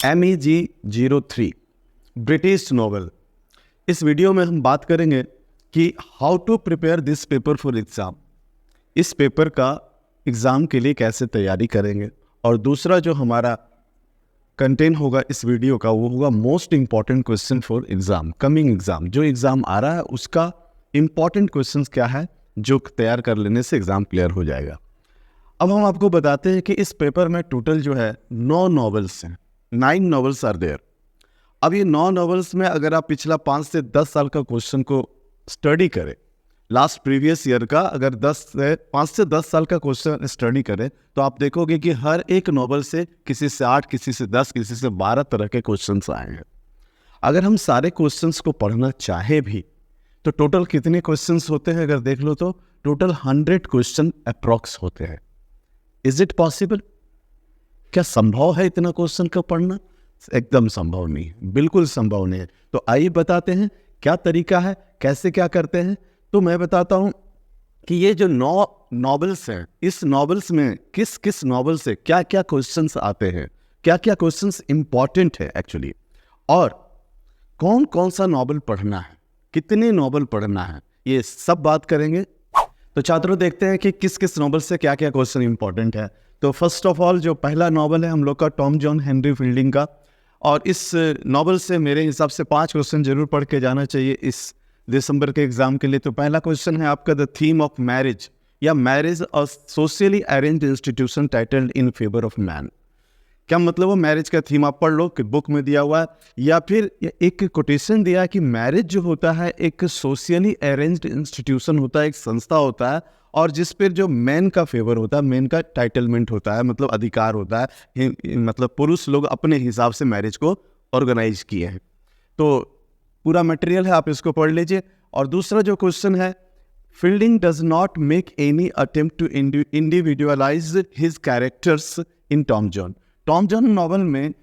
MEG03 British novel. इस video में हम बात करेंगे कि how to prepare this paper for exam. इस पेपर का एग्ज़ाम के लिए कैसे तैयारी करेंगे, और दूसरा जो हमारा कंटेंट होगा इस वीडियो का वो होगा most important question for exam, coming exam. जो एग्ज़ाम आ रहा है उसका इम्पॉर्टेंट क्वेश्चन क्या है जो तैयार कर लेने से एग्ज़ाम क्लियर हो जाएगा। अब हम आपको बताते हैं कि इस पेपर में टोटल जो है 9 नॉवेल्स हैं, 9 नॉवेल्स आर देयर। अब ये 9 नॉवेल्स में अगर आप पिछला 5 से 10 साल का क्वेश्चन को स्टडी करें, लास्ट प्रीवियस ईयर का अगर 5 से 10 साल का क्वेश्चन स्टडी करें तो आप देखोगे कि हर एक नॉवेल से किसी से 8, किसी से 10, किसी से 12 तरह के क्वेश्चंस आए हैं। अगर हम सारे क्वेश्चंस को पढ़ना चाहे भी तो टोटल कितने क्वेश्चंस होते हैं, अगर देख लो तो टोटल 100 क्वेश्चन अप्रॉक्स होते हैं। Is it possible? क्या संभव है इतना क्वेश्चन का पढ़ना? एकदम संभव नहीं है, बिल्कुल संभव नहीं है। तो आइए बताते हैं क्या तरीका है, कैसे क्या करते हैं। तो मैं बताता हूं कि ये जो 9 नॉवेल्स हैं, इस नॉवेल्स में किस किस नॉवेल से क्या क्या क्वेश्चंस आते हैं, क्या क्या क्वेश्चंस इंपॉर्टेंट है एक्चुअली, और कौन कौन सा नॉवेल पढ़ना है, कितने नॉवेल पढ़ना है, ये सब बात करेंगे। तो छात्रों देखते हैं कि किस किस नॉवेल से क्या क्या क्वेश्चन इंपॉर्टेंट है। तो फर्स्ट ऑफ ऑल जो पहला नॉवेल है हम लोग का टॉम जॉन हेनरी फील्डिंग का, और इस नॉवेल से मेरे हिसाब से 5 क्वेश्चन जरूर पढ़ के जाना चाहिए इस दिसंबर के एग्जाम के लिए। तो पहला क्वेश्चन है आपका द थीम ऑफ मैरिज, या marriage a socially arranged institution titled in favour of man. क्या मतलब वो मैरिज का थीम आप पढ़ लो कि बुक में दिया हुआ है, या फिर एक कोटेशन दिया है कि मैरिज जो होता है एक सोशली अरेंज्ड इंस्टीट्यूशन होता है, एक संस्था होता है, और जिस पर जो मैन का फेवर होता है, मैन का टाइटलमेंट होता है, मतलब अधिकार होता है, मतलब पुरुष लोग अपने हिसाब से मैरिज को ऑर्गेनाइज किए हैं। तो पूरा मटेरियल है, आप इसको पढ़ लीजिए। और दूसरा जो क्वेश्चन है, Fielding does not make any attempt to individualize his characters in Tom Jones. Tom Jones novel में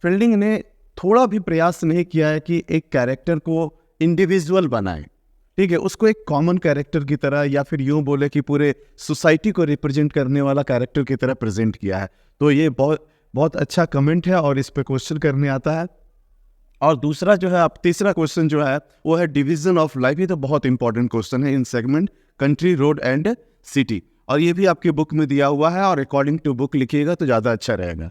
फील्डिंग ने थोड़ा भी प्रयास नहीं किया है कि एक कैरेक्टर को इंडिविजुअल बनाए, ठीक है, उसको एक कॉमन कैरेक्टर की तरह, या फिर यूं बोले कि पूरे सोसाइटी को रिप्रेजेंट करने वाला कैरेक्टर की तरह प्रेजेंट किया है। तो ये बहुत अच्छा कमेंट है और इस पे क्वेश्चन करने आता है। और दूसरा जो है, आप तीसरा क्वेश्चन जो है वो है डिवीजन ऑफ लाइफ। ये तो बहुत इंपॉर्टेंट क्वेश्चन है इन segment country, road and city, और ये भी आपकी बुक में दिया हुआ है, और अकॉर्डिंग टू बुक लिखिएगा तो ज़्यादा अच्छा रहेगा।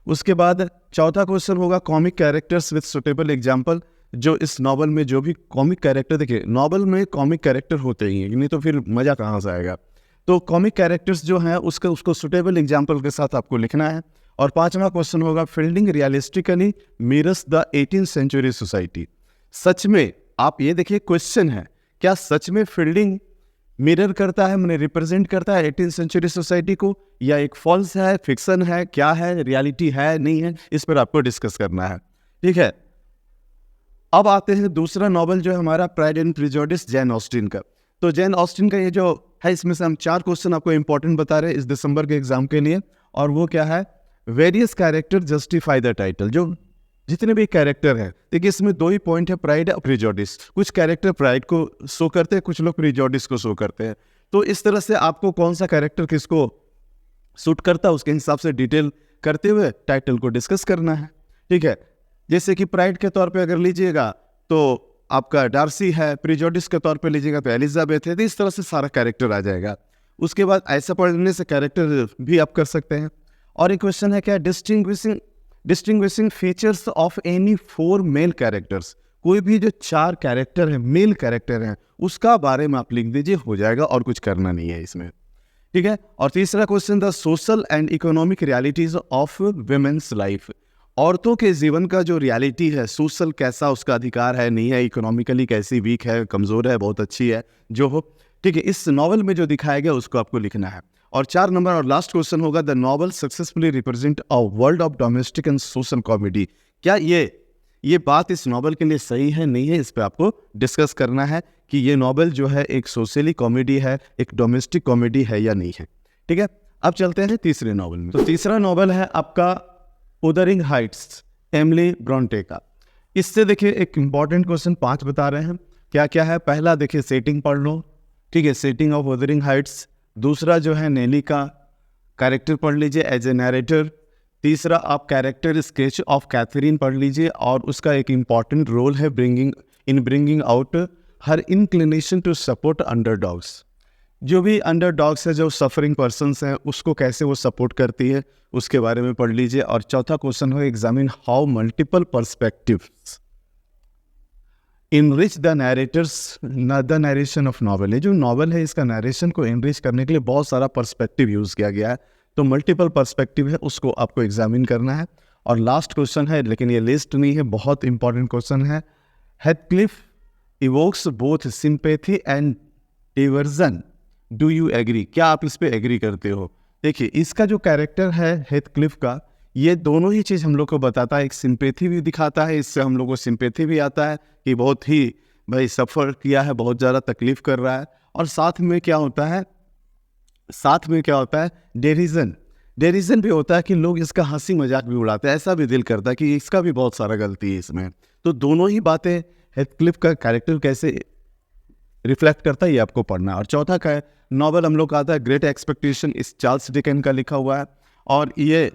उसके बाद चौथा क्वेश्चन होगा comic characters with suitable example. जो इस नॉवल में जो भी कॉमिक कैरेक्टर, देखिए नॉवल में कॉमिक कैरेक्टर होते ही हैं, नहीं तो फिर मज़ा कहाँ से आएगा। तो कॉमिक कैरेक्टर्स जो हैं उसको सुटेबल एग्जाम्पल के साथ आपको लिखना है। और पांचवा क्वेश्चन होगा Fielding realistically mirrors the 18th century society. सच में, आप ये देखिए क्वेश्चन है, क्या सच में फील्डिंग मिरर करता है, मैंने रिप्रेजेंट करता है 18th सेंचुरी सोसाइटी को, या एक फॉल्स है, फिक्शन है, क्या है, रियलिटी है, नहीं है, इस पर आपको डिस्कस करना है, ठीक है। अब आते हैं दूसरा नॉवल जो है हमारा pride and prejudice, Jain Austin का। तो जैन ऑस्टिन का ये जो है, इसमें से हम 4 क्वेश्चन आपको इंपॉर्टेंट बता रहे हैं इस दिसंबर के एग्जाम के लिए। और वो क्या है, various character justify the title. जो जितने भी कैरेक्टर हैं, देखिए इसमें 2 ही पॉइंट है, प्राइड और प्रेजुडिस। कुछ कैरेक्टर प्राइड को शो करते हैं, कुछ लोग प्रेजुडिस को शो करते हैं। तो इस तरह से आपको कौन सा कैरेक्टर किसको सूट करता है उसके हिसाब से डिटेल करते हुए टाइटल को डिस्कस करना है, ठीक है। जैसे कि प्राइड के तौर पे अगर लीजिएगा तो आपका डार्सी है, प्रेजुडिस के तौर पे लीजिएगा तो एलिजाबेथ है। तो इस तरह से सारा कैरेक्टर आ जाएगा। उसके बाद ऐसा पढ़ने से कैरेक्टर भी आप कर सकते हैं। और एक क्वेश्चन है क्या, distinguishing features of any 4 male characters. कोई भी जो 4 कैरेक्टर है, मेल कैरेक्टर हैं, उसका बारे में आप लिख दीजिए, हो जाएगा, और कुछ करना नहीं है इसमें, ठीक है। और तीसरा question the social and economic realities of women's life. औरतों के जीवन का जो रियलिटी है, सोशल कैसा उसका अधिकार है, नहीं है, इकोनॉमिकली कैसी वीक है, कमज़ोर है, बहुत अच्छी है, जो हो, ठीक है, इस नॉवल में जो दिखाया गया उसको आपको लिखना है। और 4 नंबर और लास्ट क्वेश्चन होगा the novel successfully represent a world of domestic and social comedy. क्या ये बात इस नॉवल के लिए सही है, नहीं है, इस पे आपको डिस्कस करना है कि ये नॉवल जो है एक सोशली कॉमेडी है, एक डोमेस्टिक कॉमेडी है या नहीं है, ठीक है। अब चलते हैं तीसरे नॉवल में। तो तीसरा नॉवल है आपका उदरिंग हाइट्स, एमिली ब्रॉन्टे का। इससे देखिए एक इंपॉर्टेंट क्वेश्चन 5 बता रहे हैं, क्या क्या है। पहला देखिए सेटिंग पढ़ लो, ठीक है, सेटिंग ऑफ उदरिंग हाइट्स। दूसरा जो है नेली का कैरेक्टर पढ़ लीजिए एज ए नैरेटर। तीसरा आप कैरेक्टर स्केच ऑफ कैथरीन पढ़ लीजिए और उसका एक इम्पॉर्टेंट रोल है bringing out her inclination to support underdogs. जो भी अंडरडॉग्स है, जो सफरिंग पर्सन्स हैं, उसको कैसे वो सपोर्ट करती है उसके बारे में पढ़ लीजिए। और चौथा क्वेश्चन है examine how multiple perspectives enrich the narration of novel. ये जो नॉवल है इसका नरेशन को इनरिच करने के लिए बहुत सारा पर्सपेक्टिव यूज़ किया गया है, तो मल्टीपल पर्सपेक्टिव है उसको आपको एग्जामिन करना है। और लास्ट क्वेश्चन है, लेकिन ये लिस्ट नहीं है, बहुत इंपॉर्टेंट क्वेश्चन है, Heathcliff evokes both sympathy and diversion, do you agree? क्या आप इस पे एग्री करते हो? देखिए इसका जो कैरेक्टर है हेथक्लिफ का, ये दोनों ही चीज़ हम लोग को बताता है, एक सिंपैथी भी दिखाता है, इससे हम लोग को सिंपैथी भी आता है कि बहुत ही भाई सफ़र किया है, बहुत ज़्यादा तकलीफ कर रहा है। और साथ में क्या होता है डेरिजन भी होता है कि लोग इसका हंसी मजाक भी उड़ाते हैं, ऐसा भी दिल करता है कि इसका भी बहुत सारा गलती है इसमें। तो दोनों ही बातें हेथक्लिफ का कैरेक्टर कैसे रिफ्लेक्ट करता है ये आपको पढ़ना है। और चौथा का नॉवल हम लोग का आता है ग्रेट एक्सपेक्टेशन, इस चार्ल्स डिकेंस का लिखा हुआ है। और ये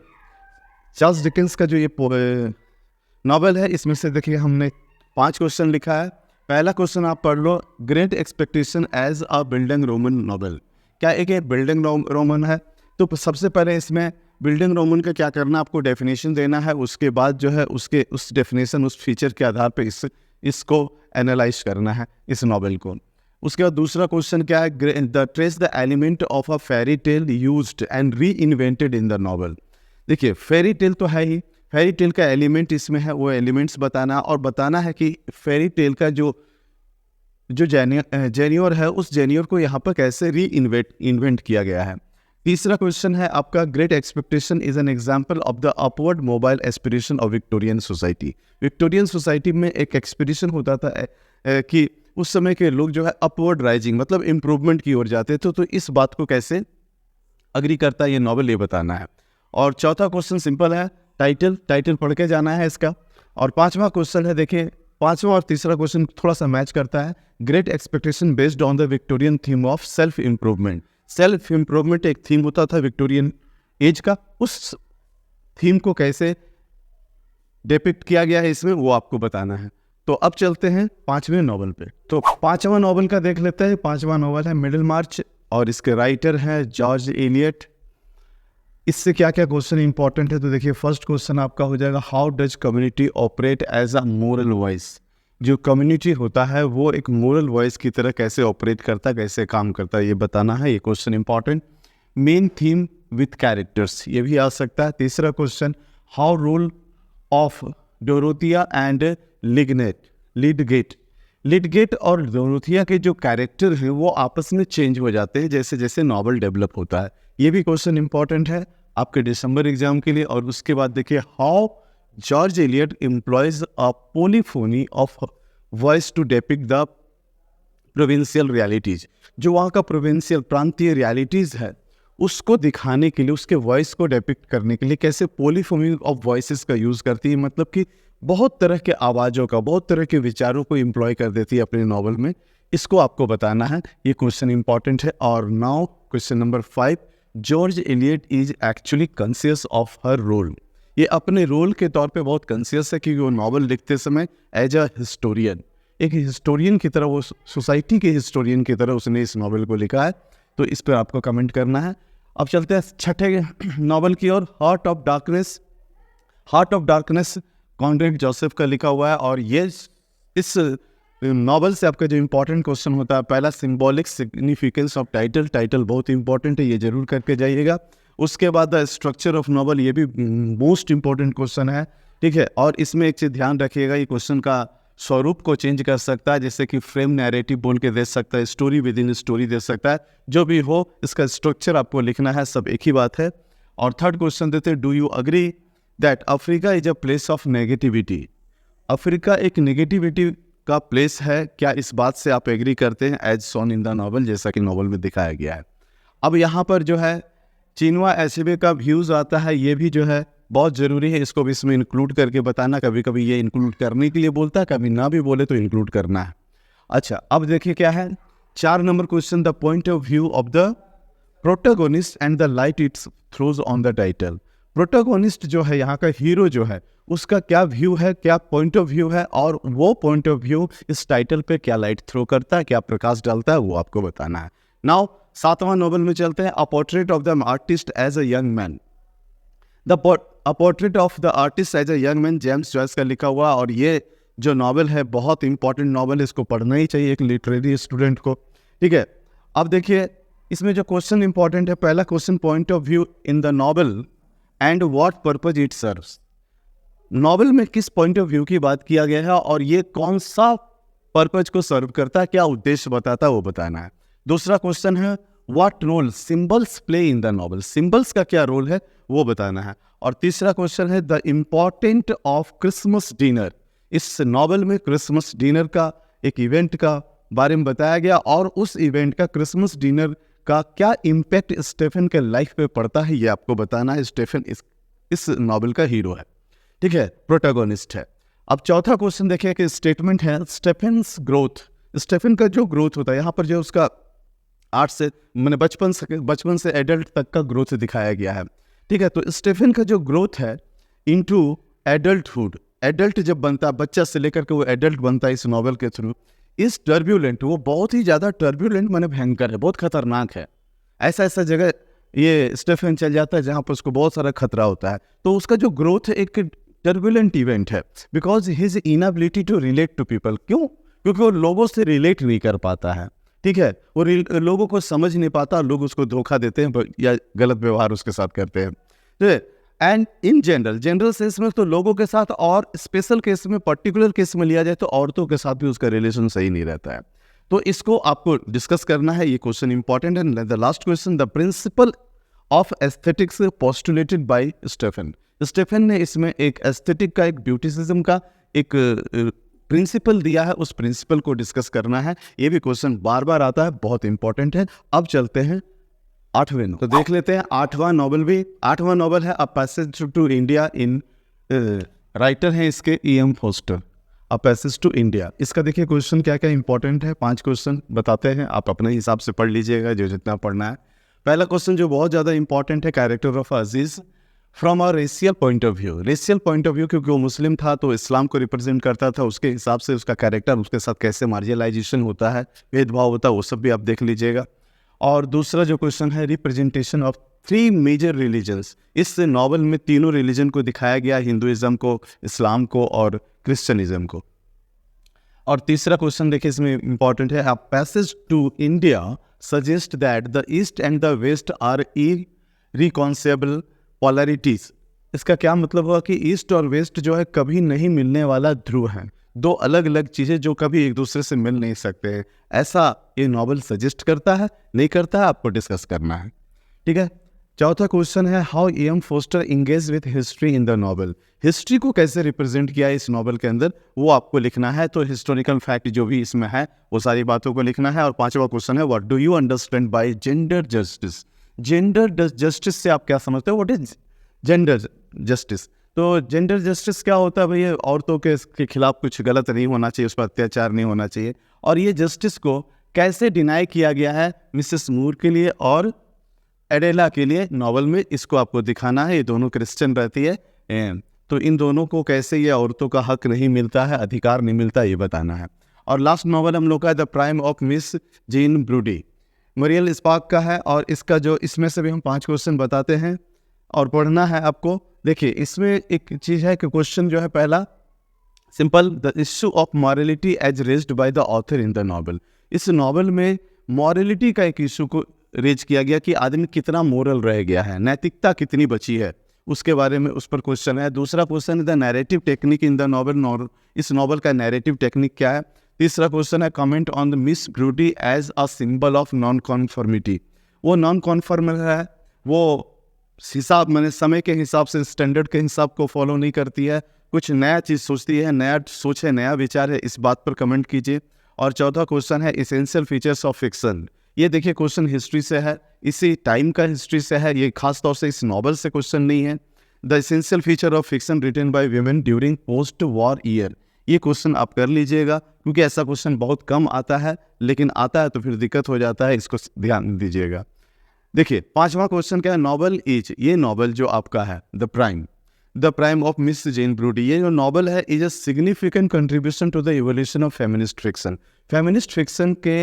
चार्ल्स डिकेंस का जो ये नॉवल है, इसमें से देखिए हमने 5 क्वेश्चन लिखा है। पहला क्वेश्चन आप पढ़ लो, Great Expectation as a bildungsroman novel. क्या एक बिल्डिंग रोमन है? तो सबसे पहले इसमें बिल्डिंग रोमन का क्या करना, आपको डेफिनेशन देना है, उसके बाद जो है उसके उस डेफिनेशन उस फीचर के आधार पे इसको एनालाइज करना है इस नॉवल को। उसके बाद दूसरा क्वेश्चन क्या है, trace the element of a fairy tale used and re invented in the novel. देखिए फेरी टेल तो है ही, फेरी टेल का एलिमेंट इसमें है, वो एलिमेंट्स बताना और बताना है कि फेरी टेल का जो जेन्योर है उस जेन्योर को यहाँ पर कैसे री इन्वेंट किया गया है। तीसरा क्वेश्चन है आपका, great expectation is an example of the upward mobile aspiration of Victorian society. Victorian society में एक एक्सपेक्टेशन होता था कि उस समय के लोग जो है अपवर्ड राइजिंग मतलब इम्प्रूवमेंट की ओर जाते थे, तो इस बात को कैसे अग्री करता है ये नॉवल, ये बताना है। और चौथा क्वेश्चन सिंपल है, टाइटल पढ़ के जाना है इसका। और पांचवा क्वेश्चन है, देखिए पांचवा और तीसरा क्वेश्चन थोड़ा सा मैच करता है, great expectation based on the Victorian theme of self improvement. Self improvement एक थीम होता था विक्टोरियन एज का, उस थीम को कैसे डिपिक्ट किया गया है इसमें, वो आपको बताना है। तो अब चलते हैं 5वें नॉवल पे। तो 5वां नॉवल का देख लेते हैं। 5वां नॉवल है मिडिल मार्च और इसके राइटर है जॉर्ज एलियट। इससे क्या क्या क्वेश्चन इंपॉर्टेंट है, तो देखिए फर्स्ट क्वेश्चन आपका हो जाएगा, how does community operate as a moral voice. जो कम्युनिटी होता है वो एक मोरल वॉइस की तरह कैसे ऑपरेट करता है, कैसे काम करता है, ये बताना है, ये question important. Main theme with characters, ये भी आ सकता है। तीसरा question, how role of Dorothea and Lydgate और डोरोथिया के जो कैरेक्टर हैं वो आपस में चेंज हो जाते हैं जैसे जैसे नॉवल डेवलप होता है। ये भी क्वेश्चन इंपॉर्टेंट है आपके दिसंबर एग्जाम के लिए। और उसके बाद देखिए, how George Eliot employs a polyphony of voice to depict the provincial realities. जो वहाँ का प्रोविंशियल प्रांतीय रियलिटीज है उसको दिखाने के लिए, उसके वॉइस को डेपिक्ट करने के लिए कैसे पोलीफोनी ऑफ वॉइसेस का यूज़ करती है, मतलब कि बहुत तरह के आवाज़ों का, बहुत तरह के विचारों को एम्प्लॉय कर देती है अपने नॉवल में, इसको आपको बताना है। ये क्वेश्चन इंपॉर्टेंट है। और now question number 5, George Eliot is actually conscious of her role. ये अपने रोल के तौर पे बहुत कॉन्शियस है क्योंकि वो नॉवल लिखते समय एज अ हिस्टोरियन, एक हिस्टोरियन की तरह, वो सोसाइटी के हिस्टोरियन की तरह उसने इस नॉवल को लिखा है। तो इस पर आपको कमेंट करना है। अब चलते हैं छठे नॉवल की ओर, Heart of Darkness Conrad Joseph का लिखा हुआ है। और ये इस नॉवल से आपका जो इंपॉर्टेंट क्वेश्चन होता है, पहला सिंबॉलिक सिग्निफिकेंस ऑफ टाइटल बहुत इंपॉर्टेंट है, ये जरूर करके जाइएगा। उसके बाद द स्ट्रक्चर ऑफ नॉवल, ये भी मोस्ट इंपॉर्टेंट क्वेश्चन है, ठीक है। और इसमें एक चीज़ ध्यान रखिएगा, ये क्वेश्चन का स्वरूप को चेंज कर सकता है, जैसे कि फ्रेम नैरेटिव बोल के दे सकता है, story with in story they सकता है, जो भी हो इसका स्ट्रक्चर आपको लिखना है, सब एक ही बात है। और थर्ड क्वेश्चन देते हैं, do you agree that Africa is a place of negativity. Africa एक नेगेटिविटी का प्लेस है, क्या इस बात से आप एग्री करते हैं, as shown in the novel, जैसा कि नॉवल में दिखाया गया है। अब यहाँ पर जो है चिनुआ एचेबे का व्यूज़ आता है, ये भी जो है बहुत ज़रूरी है, इसको भी इसमें इंक्लूड करके बताना। कभी कभी ये इंक्लूड करने के लिए बोलता है, कभी ना भी बोले तो इंक्लूड करना है। अच्छा, अब देखिए क्या है 4 number question, the point of view of the protagonist and the light it's throws on the title. Protagonist जो है, यहाँ का हीरो जो है, उसका क्या व्यू है, क्या पॉइंट ऑफ व्यू है, और वो पॉइंट ऑफ व्यू इस टाइटल पे क्या लाइट थ्रो करता है, क्या प्रकाश डालता है, वो आपको बताना है। नाउ 7वां नॉवेल में चलते हैं, a portrait of the artist as a young man. A portrait of the artist as a young man, James Joyce का लिखा हुआ, और ये जो नॉवेल है बहुत इंपॉर्टेंट नॉवेल है, इसको पढ़ना ही चाहिए एक लिटरेरी स्टूडेंट को, ठीक है। अब देखिए इसमें जो क्वेश्चन इंपॉर्टेंट है, पहला question, point of view in the novel and what purpose it serves. Novel में किस पॉइंट ऑफ व्यू की बात किया गया है और ये कौन सा पर्पज को सर्व करता है, क्या उद्देश्य बताता है, वो बताना है। दूसरा क्वेश्चन है, what role symbols play in the novel, symbols का क्या रोल है वो बताना है। और तीसरा क्वेश्चन है, the important of Christmas dinner, इस नॉवेल में क्रिसमस डिनर का एक इवेंट का बारे में बताया गया, और उस इवेंट का, क्रिसमस डिनर का क्या इम्पैक्ट स्टेफन के लाइफ पे पड़ता है, ये आपको बताना है। स्टेफन इस नॉवेल का हीरो है, ठीक है, प्रोटैगोनिस्ट है। अब चौथा क्वेश्चन देखिए कि स्टेटमेंट है, स्टेफन्स ग्रोथ, स्टेफन का जो ग्रोथ होता है, यहाँ पर जो उसका 8 से मैंने बचपन से एडल्ट तक का ग्रोथ दिखाया गया है, ठीक है। तो स्टेफन का जो ग्रोथ है इनटू एडल्टहुड, एडल्ट जब बनता है, बच्चा से लेकर के वो एडल्ट बनता है इस नॉवेल के थ्रू, इस टर्ब्यूलेंट, वो बहुत ही ज़्यादा टर्ब्यूलेंट मैंने भयंकर है, बहुत खतरनाक है। ऐसा जगह ये स्टेफन चल जाता है जहाँ पर उसको बहुत सारा खतरा होता है। तो उसका जो ग्रोथ है एक टर्बुलेंट इवेंट है, because his inability to relate to people. क्यों? क्योंकि वो लोगों से रिलेट नहीं कर पाता है, ठीक है, वो लोगों को समझ नहीं पाता, लोग उसको धोखा देते हैं या गलत व्यवहार उसके साथ करते हैं। एंड इन जनरल सेंस में तो लोगों के साथ, और स्पेशल केस में, पर्टिकुलर केस में लिया जाए तो औरतों के साथ भी उसका रिलेशन सही नहीं रहता है। तो इसको आपको डिस्कस करना है, ये क्वेश्चन इंपॉर्टेंट है। The last question, the principle of aesthetics postulated by Stephen, Stephen ने इसमें एक एस्थेटिक का, एक ब्यूटिसिज्म का एक प्रिंसिपल दिया है, उस प्रिंसिपल को डिस्कस करना है। ये भी क्वेश्चन बार बार आता है, बहुत इंपॉर्टेंट है। अब चलते हैं 8वें, तो देख लेते हैं 8वां नॉवल भी। 8वां नॉवल है अ पैसेज टू इंडिया, इन राइटर है इसके E.M. Forster, a passage to India. इसका देखिए क्वेश्चन क्या क्या इंपॉर्टेंट है, 5 क्वेश्चन बताते हैं, आप अपने हिसाब से पढ़ लीजिएगा जो जितना पढ़ना है। पहला क्वेश्चन जो बहुत ज़्यादा इंपॉर्टेंट है, character of Aziz from a racial point of view. Racial point of view, क्योंकि वो मुस्लिम था तो इस्लाम को रिप्रेजेंट करता था, उसके हिसाब से उसका कैरेक्टर, उसके साथ कैसे मार्जिनलाइजेशन होता है, भेदभाव होता है, वो सब भी आप देख लीजिएगा। और दूसरा जो क्वेश्चन है, रिप्रेजेंटेशन ऑफ 3 मेजर रिलीजन्स। इस नॉवल में तीनों रिलीजन को दिखाया गया, हिंदुइज्म को, इस्लाम को और क्रिश्चियनिज्म को। और तीसरा क्वेश्चन देखिए इसमें इंपॉर्टेंट है, a passage to India suggest that the East and the West are irreconcilable polarities. इसका क्या मतलब हुआ कि ईस्ट और वेस्ट जो है कभी नहीं मिलने वाला ध्रुव है, 2 अलग अलग चीज़ें जो कभी एक दूसरे से मिल नहीं सकते, ऐसा ये नॉवल सजेस्ट करता है, नहीं करता है, आपको डिस्कस करना है, ठीक है। चौथा क्वेश्चन है, how E.M. Forster engage with history in the novel. History को कैसे रिप्रेजेंट किया है इस नॉवल के अंदर, वो आपको लिखना है। तो हिस्टोरिकल फैक्ट जो भी इसमें है वो सारी बातों को लिखना है। और 5वां क्वेश्चन है, what do you understand by gender justice. Gender justice से आप क्या समझते हो, व्हाट इज जेंडर जस्टिस। तो जेंडर जस्टिस क्या होता है भैया, औरतों के खिलाफ कुछ गलत नहीं होना चाहिए, उस पर अत्याचार नहीं होना चाहिए। और ये जस्टिस को कैसे डिनाई किया गया है मिसेस मूर के लिए और एडेला के लिए नॉवल में, इसको आपको दिखाना है। ये दोनों क्रिश्चियन रहती है, तो इन दोनों को कैसे ये औरतों का हक नहीं मिलता है, अधिकार नहीं मिलता, ये बताना है। और लास्ट नॉवल हम लोग का the prime of Miss Jean Brodie, Muriel Spark का है। और इसका जो, इसमें से भी हम 5 क्वेश्चन बताते हैं और पढ़ना है आपको। देखिए इसमें एक चीज़ है कि क्वेश्चन जो है पहला simple, the issue of morality as raised by the author in the novel. इस नॉवल में मॉरलिटी का एक इशू को रेज किया गया कि आदमी कितना मोरल रह गया है, नैतिकता कितनी बची है, उसके बारे में उस पर क्वेश्चन है। दूसरा क्वेश्चन है the narrative technique in the novel, इस नॉवल का नैरेटिव टेक्निक क्या है। तीसरा क्वेश्चन है, comment on the Miss Brodie as a symbol of nonconformity. वो नॉन कॉन्फॉर्मल है, वो हिसाब मैंने समय के हिसाब से, स्टैंडर्ड के हिसाब को फॉलो नहीं करती है, कुछ नया चीज़ सोचती है, नया सोच है, नया विचार है, इस बात पर कमेंट कीजिए। और चौथा क्वेश्चन है, एसेंशियल फीचर्स ऑफ फिक्शन। ये देखिए क्वेश्चन हिस्ट्री से है, इसी टाइम का हिस्ट्री से है, ये खास तौर से इस नॉवल से क्वेश्चन नहीं है। The essential feature of fiction written by women during post war year. ये क्वेश्चन आप कर लीजिएगा, क्योंकि ऐसा क्वेश्चन बहुत कम आता है, लेकिन आता है तो फिर दिक्कत हो जाता है, इसको ध्यान दीजिएगा। देखिए पांचवा क्वेश्चन क्या है, नॉवल इज, ये नॉवल जो आपका है the prime of Miss Jean Brodie, ये जो नॉवल है is a significant contribution to the evolution of feminist fiction. Feminist fiction के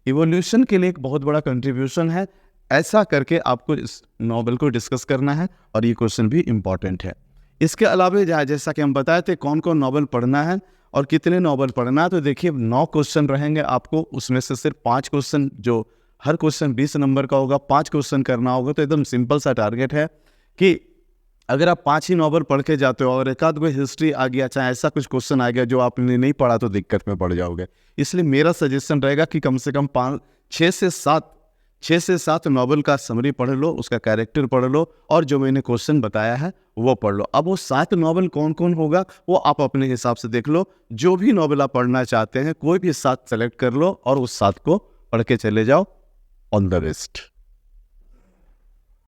इवोल्यूशन के लिए एक बहुत बड़ा कंट्रीब्यूशन है। ऐसा करके आपको इस नॉवल को डिस्कस करना है और ये क्वेश्चन भी इम्पॉर्टेंट है। इसके अलावा जैसा कि हम बताए थे कौन कौन नॉवल पढ़ना है और कितने नॉवल पढ़ना है, तो देखिए 9 क्वेश्चन रहेंगे आपको, उसमें से सिर्फ 5 क्वेश्चन, जो हर क्वेश्चन 20 नंबर का होगा, 5 क्वेश्चन करना होगा। तो एकदम सिंपल सा टारगेट है कि अगर आप 5 ही नॉवल पढ़ के जाते हो और एक आध कोई हिस्ट्री आ गया, चाहे ऐसा कुछ क्वेश्चन आ गया जो आपने नहीं पढ़ा, तो दिक्कत में पड़ जाओगे। इसलिए मेरा सजेशन रहेगा कि कम से कम 6 से 7 नॉवल का समरी पढ़ लो, उसका कैरेक्टर पढ़ लो और जो मैंने क्वेश्चन बताया है वो पढ़ लो। अब वो 7 नॉवल कौन कौन होगा वो आप अपने हिसाब से देख लो। जो भी नॉवल आप पढ़ना चाहते हैं कोई भी 7 सेलेक्ट कर लो और उस 7 को पढ़ के चले जाओ। All the best.